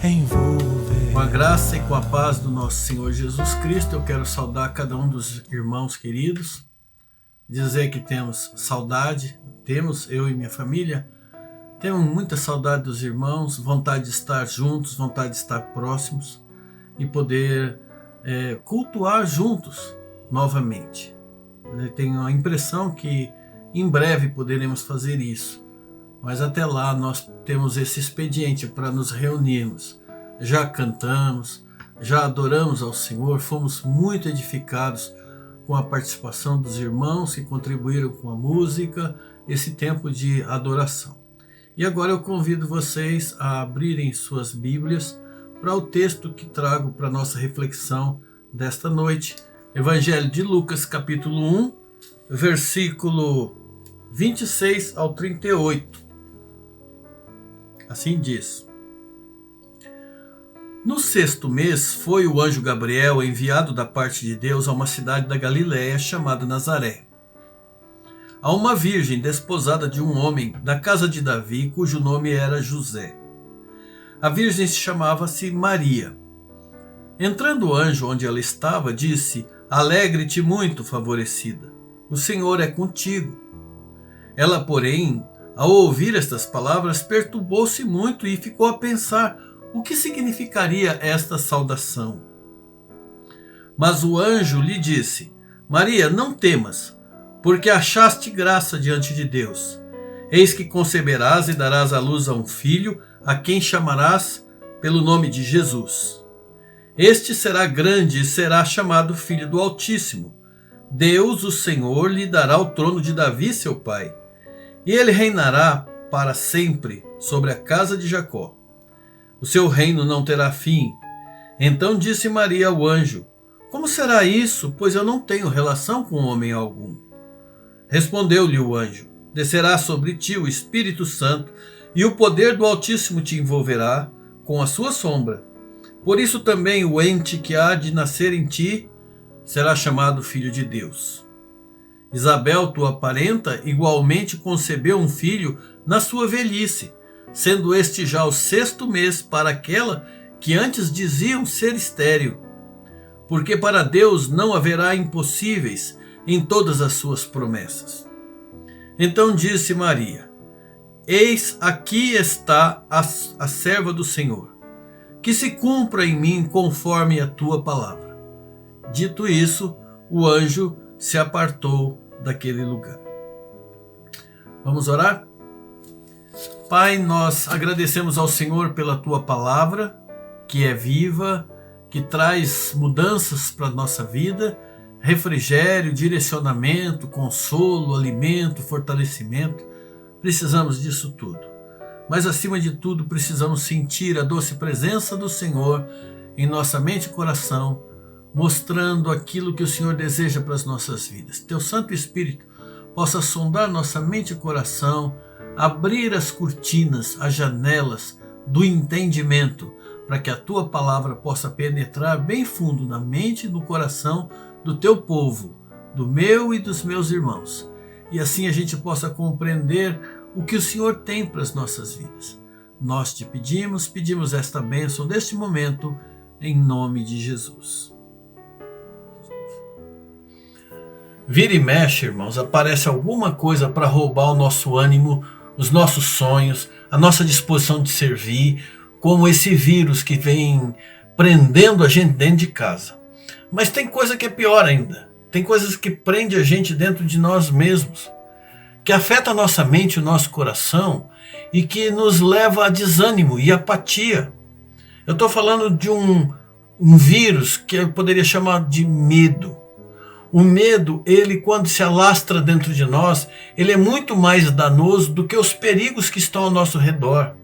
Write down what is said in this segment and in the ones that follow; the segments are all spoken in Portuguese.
envolver. Com a graça e com a paz do nosso Senhor Jesus Cristo, eu quero saudar cada um dos irmãos queridos, dizer que temos saudade, eu e minha família, temos muita saudade dos irmãos, vontade de estar juntos, vontade de estar próximos e poder cultuar juntos novamente. Eu tenho a impressão que em breve poderemos fazer isso, mas até lá nós temos esse expediente para nos reunirmos. Já cantamos, já adoramos ao Senhor, fomos muito edificados com a participação dos irmãos que contribuíram com a música, esse tempo de adoração. E agora eu convido vocês a abrirem suas Bíblias para o texto que trago para a nossa reflexão desta noite. Evangelho de Lucas, capítulo 1, versículo 26 ao 38. Assim diz: No 6º mês foi o anjo Gabriel enviado da parte de Deus a uma cidade da Galiléia chamada Nazaré, a uma virgem desposada de um homem da casa de Davi, cujo nome era José. A virgem se chamava-se Maria. Entrando o anjo onde ela estava, disse: Alegre-te muito, favorecida, o Senhor é contigo. Ela, porém, ao ouvir estas palavras, perturbou-se muito e ficou a pensar o que significaria esta saudação. Mas o anjo lhe disse: Maria, não temas, porque achaste graça diante de Deus. Eis que conceberás e darás à luz a um filho, a quem chamarás pelo nome de Jesus. Este será grande e será chamado Filho do Altíssimo. Deus, o Senhor, lhe dará o trono de Davi, seu pai, e ele reinará para sempre sobre a casa de Jacó. O seu reino não terá fim. Então disse Maria ao anjo: Como será isso, pois eu não tenho relação com homem algum? Respondeu-lhe o anjo: Descerá sobre ti o Espírito Santo, e o poder do Altíssimo te envolverá com a sua sombra. Por isso também o ente que há de nascer em ti será chamado Filho de Deus. Isabel, tua parenta, igualmente concebeu um filho na sua velhice, sendo este já o 6º mês para aquela que antes diziam ser estéril. Porque para Deus não haverá impossíveis em todas as suas promessas. Então disse Maria: Eis aqui está a serva do Senhor, que se cumpra em mim conforme a tua palavra. Dito isso, o anjo se apartou daquele lugar. Vamos orar? Pai, nós agradecemos ao Senhor pela tua palavra, que é viva, que traz mudanças para a nossa vida, refrigério, direcionamento, consolo, alimento, fortalecimento. Precisamos disso tudo. Mas, acima de tudo, precisamos sentir a doce presença do Senhor em nossa mente e coração, mostrando aquilo que o Senhor deseja para as nossas vidas. Teu Santo Espírito possa sondar nossa mente e coração, abrir as cortinas, as janelas do entendimento, para que a tua palavra possa penetrar bem fundo na mente e no coração do teu povo, do meu e dos meus irmãos. E assim a gente possa compreender o que o Senhor tem para as nossas vidas. Nós te pedimos esta bênção neste momento, em nome de Jesus. Vira e mexe, irmãos, aparece alguma coisa para roubar o nosso ânimo, os nossos sonhos, a nossa disposição de servir, como esse vírus que vem prendendo a gente dentro de casa. Mas tem coisa que é pior ainda. Tem coisas que prendem a gente dentro de nós mesmos, que afeta a nossa mente e o nosso coração e que nos leva a desânimo e apatia. Eu estou falando de um vírus que eu poderia chamar de medo. O medo, ele quando se alastra dentro de nós, ele é muito mais danoso do que os perigos que estão ao nosso redor,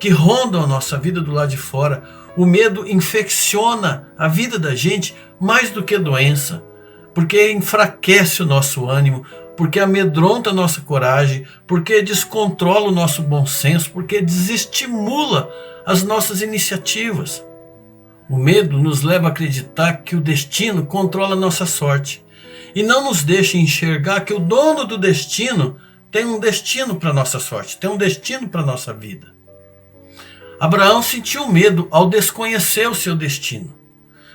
que rondam a nossa vida do lado de fora. O medo infecciona a vida da gente mais do que doença, porque enfraquece o nosso ânimo, porque amedronta a nossa coragem, porque descontrola o nosso bom senso, porque desestimula as nossas iniciativas. O medo nos leva a acreditar que o destino controla a nossa sorte e não nos deixa enxergar que o dono do destino tem um destino para a nossa sorte, tem um destino para a nossa vida. Abraão sentiu medo ao desconhecer o seu destino.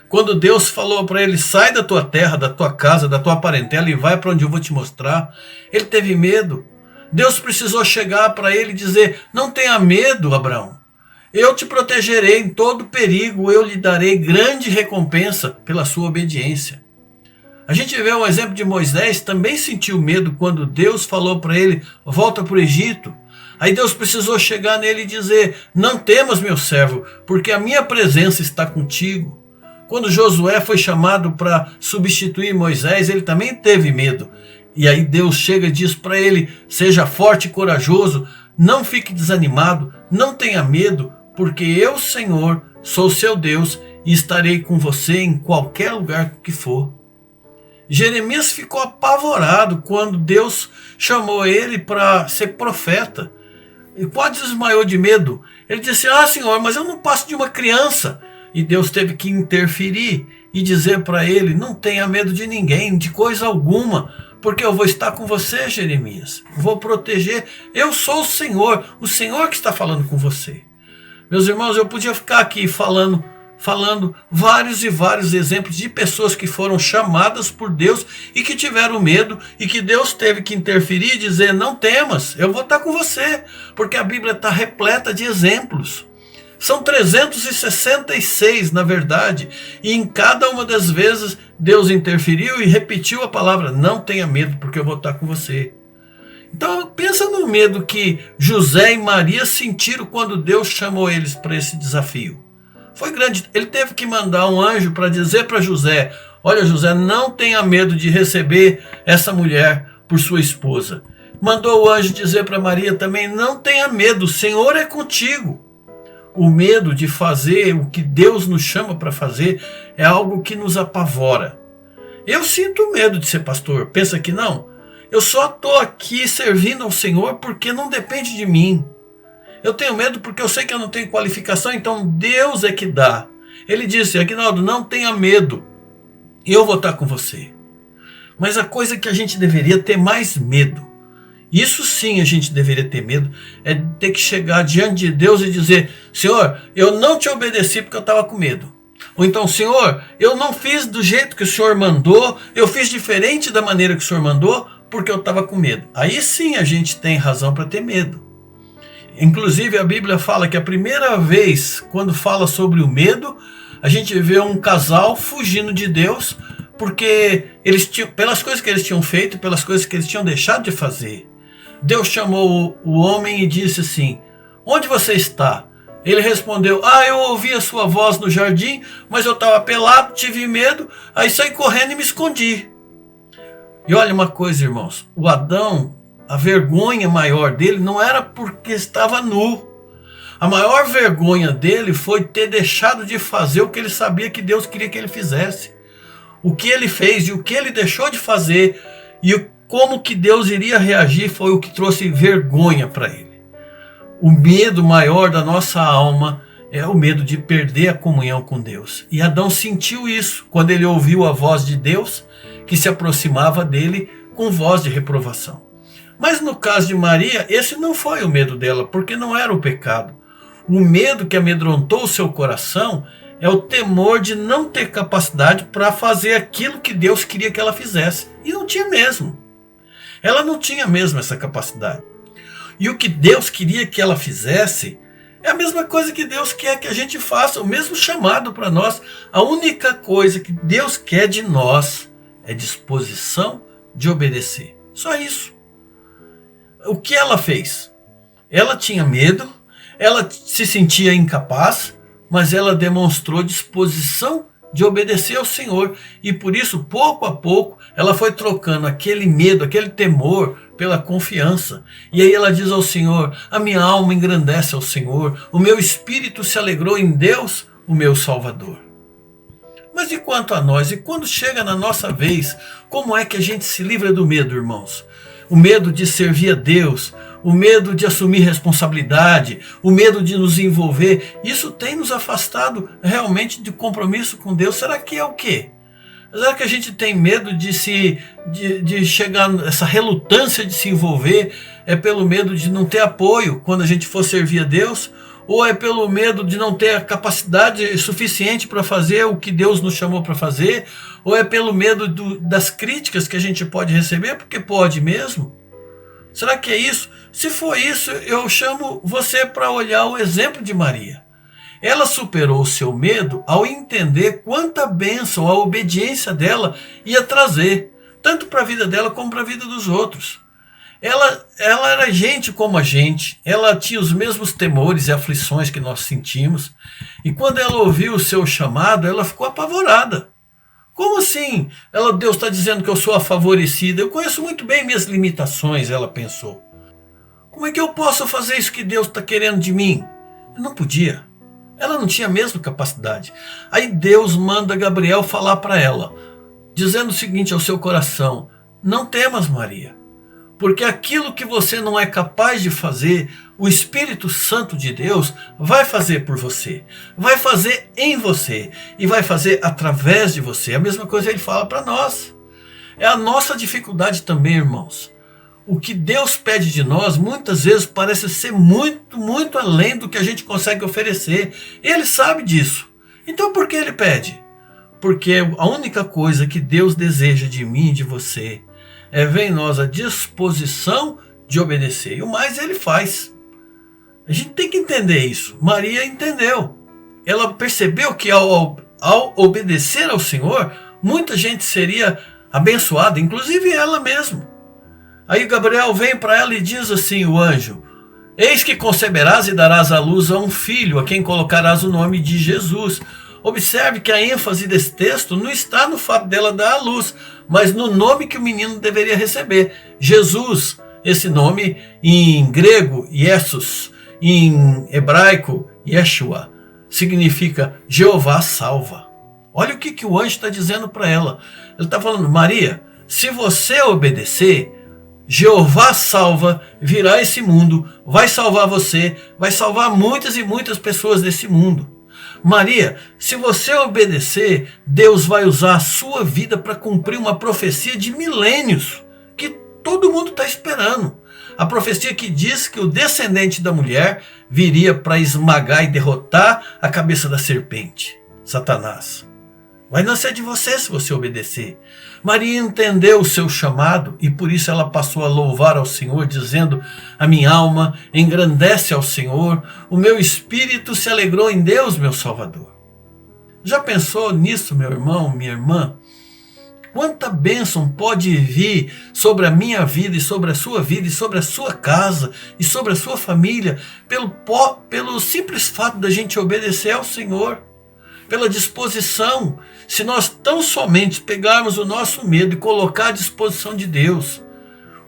Quando Deus falou para ele, sai da tua terra, da tua casa, da tua parentela e vai para onde eu vou te mostrar, ele teve medo. Deus precisou chegar para ele e dizer, não tenha medo, Abraão. Eu te protegerei em todo perigo, eu lhe darei grande recompensa pela sua obediência. A gente vê o exemplo de Moisés, também sentiu medo quando Deus falou para ele, volta para o Egito. Aí Deus precisou chegar nele e dizer, não temas, meu servo, porque a minha presença está contigo. Quando Josué foi chamado para substituir Moisés, ele também teve medo. E aí Deus chega e diz para ele, seja forte e corajoso, não fique desanimado, não tenha medo, porque eu, Senhor, sou seu Deus e estarei com você em qualquer lugar que for. Jeremias ficou apavorado quando Deus chamou ele para ser profeta. E quase desmaiou de medo. Ele disse, Senhor, mas eu não passo de uma criança. E Deus teve que interferir e dizer para ele, não tenha medo de ninguém, de coisa alguma, porque eu vou estar com você, Jeremias. Vou proteger. Eu sou o Senhor que está falando com você. Meus irmãos, eu podia ficar aqui falando vários e vários exemplos de pessoas que foram chamadas por Deus e que tiveram medo e que Deus teve que interferir e dizer, não temas, eu vou estar com você, porque a Bíblia está repleta de exemplos. São 366, na verdade, e em cada uma das vezes Deus interferiu e repetiu a palavra, não tenha medo, porque eu vou estar com você. Então pensa no medo que José e Maria sentiram quando Deus chamou eles para esse desafio. Foi grande, ele teve que mandar um anjo para dizer para José, olha José, não tenha medo de receber essa mulher por sua esposa. Mandou o anjo dizer para Maria também, não tenha medo, o Senhor é contigo. O medo de fazer o que Deus nos chama para fazer é algo que nos apavora. Eu sinto medo de ser pastor, pensa que não? Eu só estou aqui servindo ao Senhor porque não depende de mim. Eu tenho medo porque eu sei que eu não tenho qualificação, então Deus é que dá. Ele disse, Aguinaldo, não tenha medo, eu vou estar com você. Mas a coisa que a gente deveria ter mais medo, isso sim a gente deveria ter medo, é ter que chegar diante de Deus e dizer, Senhor, eu não te obedeci porque eu estava com medo. Ou então, Senhor, eu não fiz do jeito que o Senhor mandou, eu fiz diferente da maneira que o Senhor mandou, porque eu estava com medo. Aí sim a gente tem razão para ter medo. Inclusive a Bíblia fala que a primeira vez, quando fala sobre o medo, a gente vê um casal fugindo de Deus, porque eles tinham, pelas coisas que eles tinham feito, pelas coisas que eles tinham deixado de fazer. Deus chamou o homem e disse assim, onde você está? Ele respondeu, eu ouvi a sua voz no jardim, mas eu estava pelado, tive medo, aí saí correndo e me escondi. E olha uma coisa, irmãos, o Adão, a vergonha maior dele não era porque estava nu. A maior vergonha dele foi ter deixado de fazer o que ele sabia que Deus queria que ele fizesse. O que ele fez e o que ele deixou de fazer e como que Deus iria reagir foi o que trouxe vergonha para ele. O medo maior da nossa alma é o medo de perder a comunhão com Deus. E Adão sentiu isso quando ele ouviu a voz de Deus que se aproximava dele com voz de reprovação. Mas no caso de Maria, esse não foi o medo dela, porque não era o pecado. O medo que amedrontou o seu coração é o temor de não ter capacidade para fazer aquilo que Deus queria que ela fizesse. E não tinha mesmo. Ela não tinha mesmo essa capacidade. E o que Deus queria que ela fizesse é a mesma coisa que Deus quer que a gente faça, o mesmo chamado para nós. A única coisa que Deus quer de nós é disposição de obedecer. Só isso. O que ela fez? Ela tinha medo, ela se sentia incapaz, mas ela demonstrou disposição de obedecer ao Senhor. E por isso, pouco a pouco, ela foi trocando aquele medo, aquele temor pela confiança. E aí ela diz ao Senhor, a minha alma engrandece ao Senhor, o meu espírito se alegrou em Deus, o meu Salvador. Mas e quanto a nós? E quando chega na nossa vez, como é que a gente se livra do medo, irmãos? O medo de servir a Deus, o medo de assumir responsabilidade, o medo de nos envolver, isso tem nos afastado realmente de compromisso com Deus. Será que é o quê? Será que a gente tem medo de chegar, essa relutância de se envolver é pelo medo de não ter apoio quando a gente for servir a Deus? Ou é pelo medo de não ter a capacidade suficiente para fazer o que Deus nos chamou para fazer? Ou é pelo medo das críticas que a gente pode receber? Porque pode mesmo. Será que é isso? Se for isso, eu chamo você para olhar o exemplo de Maria. Ela superou o seu medo ao entender quanta bênção a obediência dela ia trazer, tanto para a vida dela como para a vida dos outros. Ela era gente como a gente, ela tinha os mesmos temores e aflições que nós sentimos, e quando ela ouviu o seu chamado, ela ficou apavorada. Como assim? Deus está dizendo que eu sou a favorecida, eu conheço muito bem minhas limitações, ela pensou. Como é que eu posso fazer isso que Deus está querendo de mim? Eu não podia. Ela não tinha a mesma capacidade. Aí Deus manda Gabriel falar para ela, dizendo o seguinte ao seu coração: não temas, Maria, porque aquilo que você não é capaz de fazer, o Espírito Santo de Deus vai fazer por você, vai fazer em você e vai fazer através de você. A mesma coisa ele fala para nós. É a nossa dificuldade também, irmãos. O que Deus pede de nós muitas vezes parece ser muito, muito além do que a gente consegue oferecer. Ele sabe disso. Então por que ele pede? Porque a única coisa que Deus deseja de mim e de você é ver em nós a disposição de obedecer. E o mais ele faz. A gente tem que entender isso. Maria entendeu. Ela percebeu que ao obedecer ao Senhor, muita gente seria abençoada, inclusive ela mesma. Aí Gabriel vem para ela e diz assim, o anjo: eis que conceberás e darás à luz a um filho, a quem colocarás o nome de Jesus. Observe que a ênfase desse texto não está no fato dela dar à luz, mas no nome que o menino deveria receber. Jesus, esse nome em grego, Iesus, em hebraico, Yeshua, significa Jeová salva. Olha o que o anjo está dizendo para ela. Ele está falando: Maria, se você obedecer, Jeová salva virá a esse mundo, vai salvar você, vai salvar muitas e muitas pessoas desse mundo. Maria, se você obedecer, Deus vai usar a sua vida para cumprir uma profecia de milênios, que todo mundo está esperando. A profecia que diz que o descendente da mulher viria para esmagar e derrotar a cabeça da serpente, Satanás. Vai nascer de você se você obedecer. Maria entendeu o seu chamado e por isso ela passou a louvar ao Senhor, dizendo: a minha alma engrandece ao Senhor, o meu espírito se alegrou em Deus, meu Salvador. Já pensou nisso, meu irmão, minha irmã? Quanta bênção pode vir sobre a minha vida e sobre a sua vida e sobre a sua casa e sobre a sua família pelo simples fato da gente obedecer ao Senhor. Pela disposição, se nós tão somente pegarmos o nosso medo e colocar à disposição de Deus,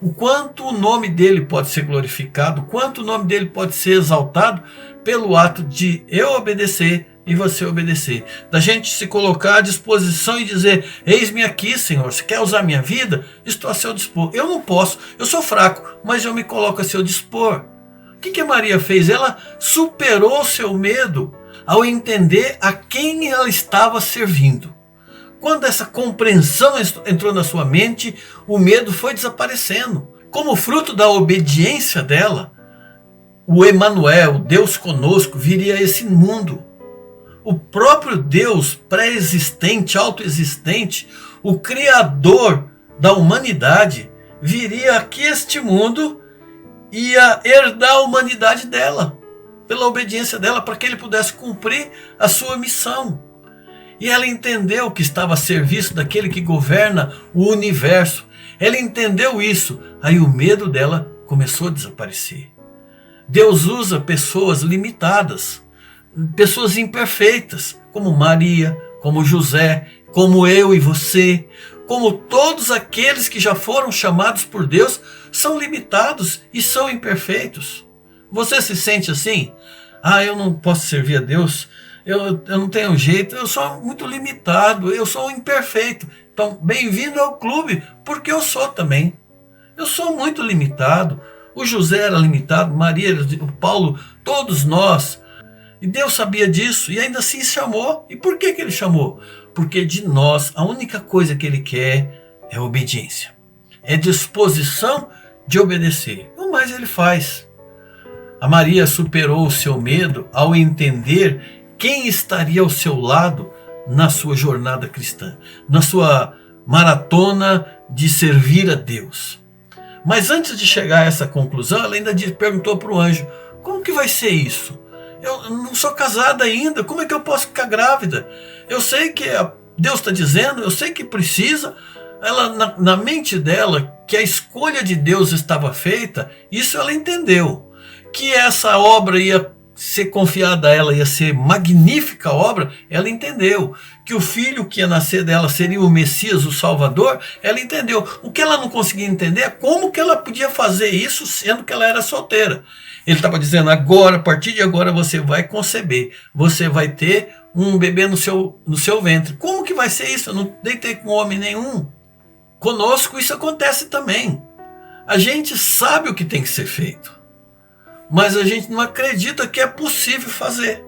o quanto o nome dele pode ser glorificado, o quanto o nome dele pode ser exaltado pelo ato de eu obedecer e você obedecer. Da gente se colocar à disposição e dizer: eis-me aqui, Senhor, você quer usar minha vida? Estou a seu dispor. Eu não posso, eu sou fraco, mas eu me coloco a seu dispor. O que a Maria fez? Ela superou o seu medo ao entender a quem ela estava servindo. Quando essa compreensão entrou na sua mente, o medo foi desaparecendo. Como fruto da obediência dela, o Emanuel, Deus conosco, viria a esse mundo. O próprio Deus pré-existente, autoexistente, o Criador da humanidade, viria aqui a este mundo e ia herdar a humanidade dela, pela obediência dela, para que ele pudesse cumprir a sua missão. E ela entendeu que estava a serviço daquele que governa o universo. Ela entendeu isso. Aí o medo dela começou a desaparecer. Deus usa pessoas limitadas, pessoas imperfeitas, como Maria, como José, como eu e você, como todos aqueles que já foram chamados por Deus, são limitados e são imperfeitos. Você se sente assim? Eu não posso servir a Deus, eu não tenho jeito, eu sou muito limitado, eu sou imperfeito. Então, bem-vindo ao clube, porque eu sou também. Eu sou muito limitado. O José era limitado, Maria, o Paulo, todos nós. E Deus sabia disso e ainda assim chamou. E por que ele chamou? Porque de nós, a única coisa que ele quer é obediência. É disposição de obedecer. O mais ele faz. A Maria superou o seu medo ao entender quem estaria ao seu lado na sua jornada cristã, na sua maratona de servir a Deus. Mas antes de chegar a essa conclusão, ela ainda perguntou para o anjo: como que vai ser isso? Eu não sou casada ainda, como é que eu posso ficar grávida? Eu sei que Deus está dizendo, eu sei que precisa. Ela, na mente dela, que a escolha de Deus estava feita, isso ela entendeu. Que essa obra ia ser confiada a ela, ia ser magnífica obra, ela entendeu. Que o filho que ia nascer dela seria o Messias, o Salvador, ela entendeu. O que ela não conseguia entender é como que ela podia fazer isso sendo que ela era solteira. Ele estava dizendo: agora, a partir de agora você vai conceber, você vai ter um bebê no seu ventre. Como que vai ser isso? Eu não deitei com homem nenhum. Conosco isso acontece também. A gente sabe o que tem que ser feito, mas a gente não acredita que é possível fazer,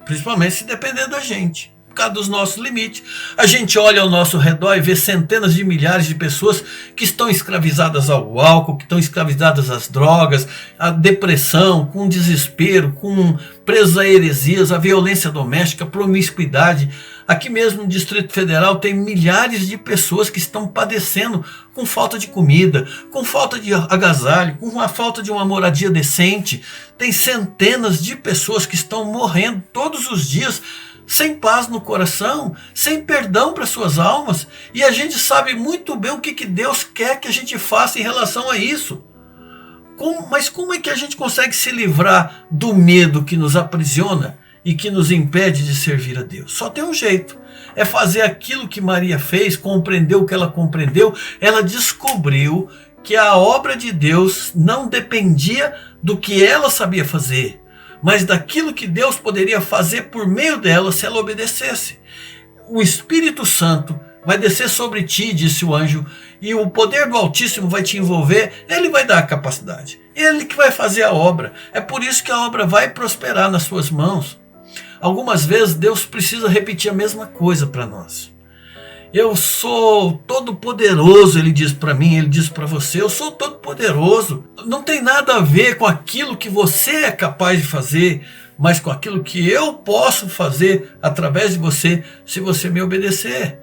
principalmente se depender da gente, por causa dos nossos limites. A gente olha ao nosso redor e vê centenas de milhares de pessoas que estão escravizadas ao álcool, que estão escravizadas às drogas, à depressão, com desespero, com presas a heresias, a violência doméstica, a promiscuidade. Aqui mesmo no Distrito Federal tem milhares de pessoas que estão padecendo com falta de comida, com falta de agasalho, com a falta de uma moradia decente. Tem centenas de pessoas que estão morrendo todos os dias, sem paz no coração, sem perdão para suas almas. E a gente sabe muito bem o que Deus quer que a gente faça em relação a isso. Mas como é que a gente consegue se livrar do medo que nos aprisiona e que nos impede de servir a Deus? Só tem um jeito: é fazer aquilo que Maria fez, compreendeu o que ela compreendeu. Ela descobriu que a obra de Deus não dependia do que ela sabia fazer, mas daquilo que Deus poderia fazer por meio dela se ela obedecesse. O Espírito Santo vai descer sobre ti, disse o anjo, e o poder do Altíssimo vai te envolver. Ele vai dar a capacidade, ele que vai fazer a obra. É por isso que a obra vai prosperar nas suas mãos. Algumas vezes Deus precisa repetir a mesma coisa para nós. Eu sou todo poderoso, ele diz para mim, ele diz para você: eu sou todo poderoso. Não tem nada a ver com aquilo que você é capaz de fazer, mas com aquilo que eu posso fazer através de você, se você me obedecer.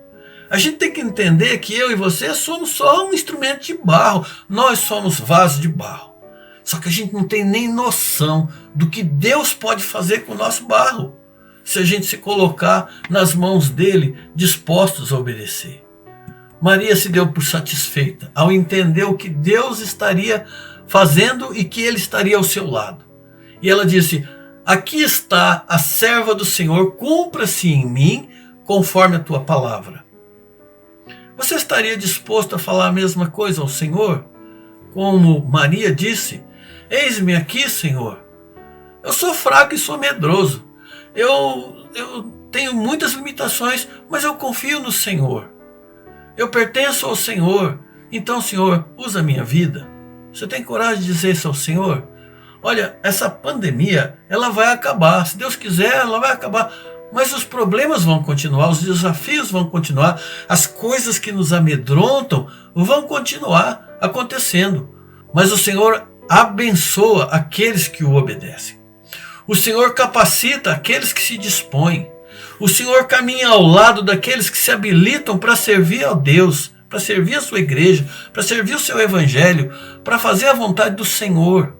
A gente tem que entender que eu e você somos só um instrumento de barro. Nós somos vasos de barro. Só que a gente não tem nem noção do que Deus pode fazer com o nosso barro, se a gente se colocar nas mãos dele, dispostos a obedecer. Maria se deu por satisfeita ao entender o que Deus estaria fazendo e que ele estaria ao seu lado. E ela disse: aqui está a serva do Senhor, cumpra-se em mim conforme a tua palavra. Você estaria disposto a falar a mesma coisa ao Senhor? Como Maria disse: eis-me aqui, Senhor. Eu sou fraco e sou medroso. Eu tenho muitas limitações, mas eu confio no Senhor. Eu pertenço ao Senhor. Então, Senhor, usa a minha vida. Você tem coragem de dizer isso ao Senhor? Olha, essa pandemia, ela vai acabar. Se Deus quiser, ela vai acabar. Mas os problemas vão continuar, os desafios vão continuar, as coisas que nos amedrontam vão continuar acontecendo. Mas o Senhor abençoa aqueles que o obedecem. O Senhor capacita aqueles que se dispõem. O Senhor caminha ao lado daqueles que se habilitam para servir a Deus, para servir a sua igreja, para servir o seu evangelho, para fazer a vontade do Senhor.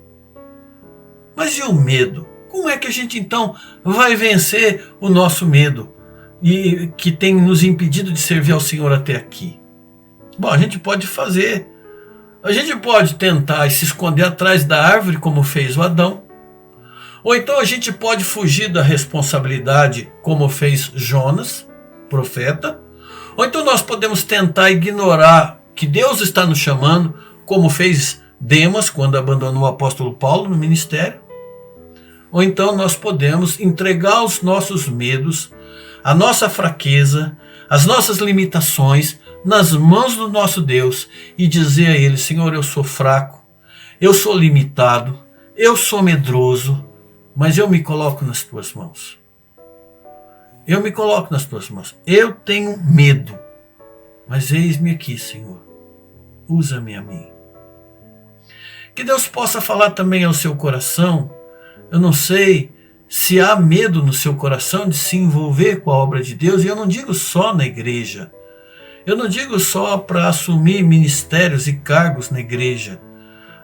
Mas e o medo? Como é que a gente então vai vencer o nosso medo e que tem nos impedido de servir ao Senhor até aqui? Bom, a gente pode fazer. A gente pode tentar se esconder atrás da árvore, como fez o Adão. Ou então a gente pode fugir da responsabilidade, como fez Jonas, profeta. Ou então nós podemos tentar ignorar que Deus está nos chamando, como fez Demas, quando abandonou o apóstolo Paulo no ministério. Ou então nós podemos entregar os nossos medos, a nossa fraqueza, as nossas limitações nas mãos do nosso Deus e dizer a Ele: Senhor, eu sou fraco, eu sou limitado, eu sou medroso, mas eu me coloco nas tuas mãos. Eu me coloco nas tuas mãos. Eu tenho medo, mas eis-me aqui, Senhor. Usa-me a mim. Que Deus possa falar também ao seu coração. Eu não sei se há medo no seu coração de se envolver com a obra de Deus, e eu não digo só na igreja. Eu não digo só para assumir ministérios e cargos na igreja,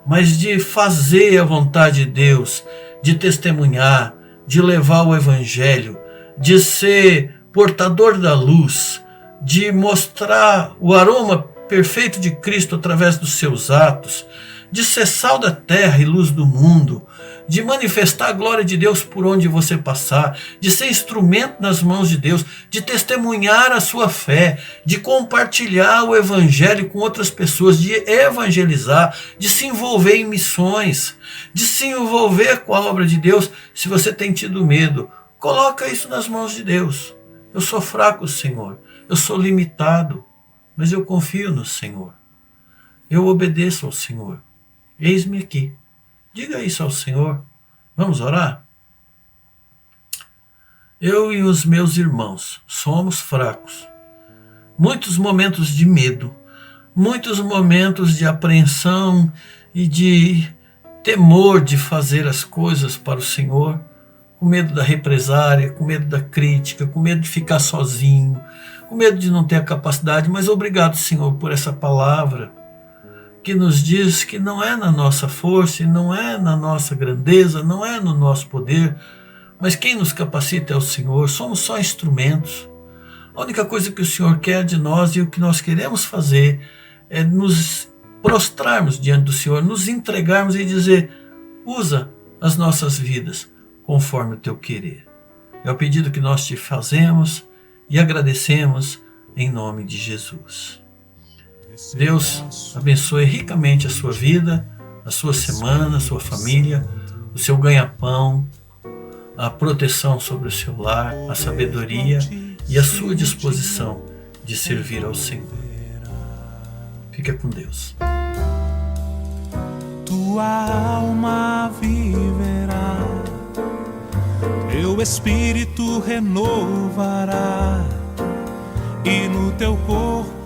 mas de fazer a vontade de Deus, de testemunhar, de levar o evangelho, de ser portador da luz, de mostrar o aroma perfeito de Cristo através dos seus atos, de ser sal da terra e luz do mundo, de manifestar a glória de Deus por onde você passar, de ser instrumento nas mãos de Deus, de testemunhar a sua fé, de compartilhar o evangelho com outras pessoas, de evangelizar, de se envolver em missões, de se envolver com a obra de Deus. Se você tem tido medo, coloca isso nas mãos de Deus. Eu sou fraco, Senhor, eu sou limitado, mas eu confio no Senhor. Eu obedeço ao Senhor. Eis-me aqui. Diga isso ao Senhor. Vamos orar? Eu e os meus irmãos somos fracos. Muitos momentos de medo, muitos momentos de apreensão e de temor de fazer as coisas para o Senhor, com medo da represária, com medo da crítica, com medo de ficar sozinho, com medo de não ter a capacidade. Mas obrigado, Senhor, por essa palavra que nos diz que não é na nossa força, e não é na nossa grandeza, não é no nosso poder, mas quem nos capacita é o Senhor. Somos só instrumentos. A única coisa que o Senhor quer de nós e o que nós queremos fazer é nos prostrarmos diante do Senhor, nos entregarmos e dizer: usa as nossas vidas conforme o teu querer. É o pedido que nós te fazemos e agradecemos em nome de Jesus. Deus abençoe ricamente a sua vida, a sua semana, a sua família, o seu ganha-pão, a proteção sobre o seu lar, a sabedoria e a sua disposição de servir ao Senhor. Fica com Deus. Tua alma viverá, teu espírito renovará, e no teu corpo